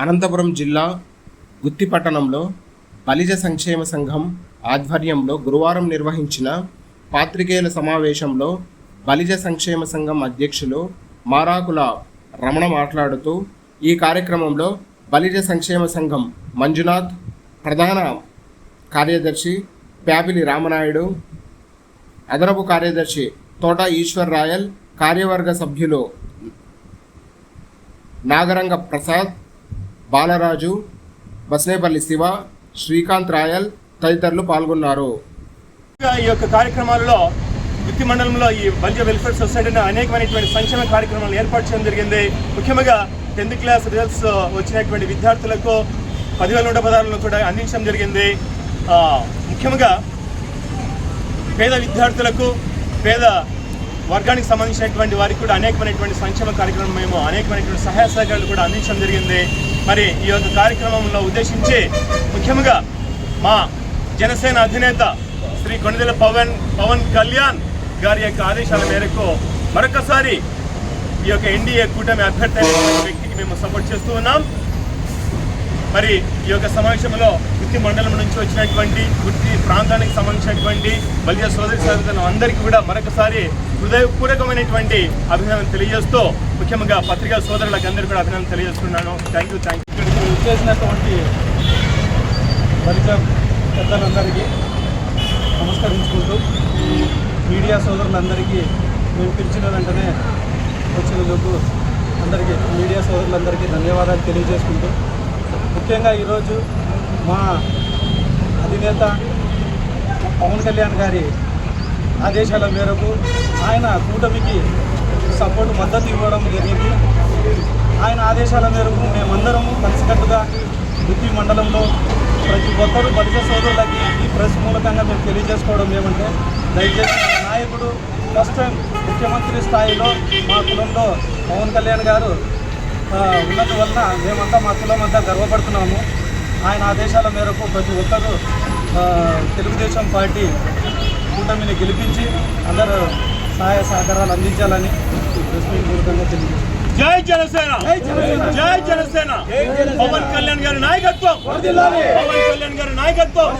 అనంతపురం జిల్లా గుత్తి పట్టణంలో బలిజ సంక్షేమ సంఘం ఆధ్వర్యంలో గురువారం నిర్వహించిన పాత్రికేయుల సమావేశంలో బలిజ సంక్షేమ సంఘం అధ్యక్షులు మారాకుల రమణ మాట్లాడుతూ ఈ కార్యక్రమంలో బలిజ సంక్షేమ సంఘం మంజునాథ్, ప్రధాన కార్యదర్శి ప్యాపిలి రామనాయుడు, అదనపు కార్యదర్శి తోట ఈశ్వర్ రాయల్, కార్యవర్గ సభ్యులు నాగరంగ ప్రసాద్, బాలరాజు, బస్నేపల్లి శివ, శ్రీకాంత్ రాయల్ తదితరులు పాల్గొన్నారు. ఈ యొక్క కార్యక్రమాలలో గుత్తి మండలంలో ఈ బలిజ వెల్ఫేర్ సొసైటీని అనేకమైనటువంటి సంక్షేమ కార్యక్రమాలు ఏర్పాటు చేయడం జరిగింది. ముఖ్యంగా 10th క్లాస్ రిజల్ట్స్ వచ్చినటువంటి విద్యార్థులకు 10,116 కూడా అందించడం జరిగింది. ముఖ్యంగా పేద విద్యార్థులకు, పేద వర్గానికి సంబంధించినటువంటి వారికి కూడా అనేకమైనటువంటి సంక్షేమ కార్యక్రమం మేము అనేకమైనటువంటి సహాయ సహకారాలు కూడా అందించడం జరిగింది. మరి ఈ యొక్క కార్యక్రమంలో ఉద్దేశించి ముఖ్యంగా మా జనసేన అధినేత శ్రీ కొణిదెల పవన్ కళ్యాణ్ గారి యొక్క ఆదేశాల మేరకు మరొకసారి ఈ యొక్క ఎన్డీఏ కూటమి అభ్యర్థి అయినటువంటి వ్యక్తికి మేము సపోర్ట్ చేస్తూ ఉన్నాం. మరి ఈ యొక్క సమావేశంలో గుత్తి మండలం నుంచి వచ్చినటువంటి గుత్తి ప్రాంతానికి సంబంధించినటువంటి బలిజ సోదరి సోదరులు అందరికీ కూడా మరొకసారి హృదయపూర్వకమైనటువంటి అభినందనలు తెలియజేస్తూ ముఖ్యంగా పత్రికా సోదరులకు అందరికీ కూడా అభినందనలు తెలియజేస్తున్నాను. Thank you. ఇక్కడికి చేసినటువంటి బలిజ పెద్దలందరికీ నమస్కరించుకుంటూ, మీడియా సోదరులందరికీ మేము పిలిచిన వెంటనే వచ్చినందుకు అందరికీ, మీడియా సోదరులందరికీ ధన్యవాదాలు తెలియజేసుకుంటూ, ముఖ్యంగా ఈరోజు మా అధినేత పవన్ కళ్యాణ్ గారి ఆదేశాల మేరకు ఆయన కూటమికి మద్దతు ఇవ్వడం జరిగింది. ఆయన ఆదేశాల మేరకు మేమందరము కలిసికట్టుగా గుత్తి మండలంలో ప్రతి ఒక్కరూ బలిజ సోదరులకి ఈ ప్రెస్ మూలకంగా మేము తెలియజేసుకోవడం ఏమంటే, దయచేసి నాయకుడు ఫస్ట్ టైం ముఖ్యమంత్రి స్థాయిలో మా కులంలో పవన్ కళ్యాణ్ గారు ఉన్నందువలన మేమంతా మా కులం అంతా గర్వపడుతున్నాము. ఆయన ఆదేశాల మేరకు ప్రతి ఒక్కరూ తెలుగుదేశం పార్టీ కూటమిని గెలిపించి అందరూ సహాయ సహకారాలు అందించాలని ప్రెస్ మీట్ మూలకంగా తెలియజేస్తున్నాం. జై జనసేన, జై జనసేన. పవన్ కళ్యాణ్ గారి నాయకత్వం, పవన్ కళ్యాణ్ గారి నాయకత్వం.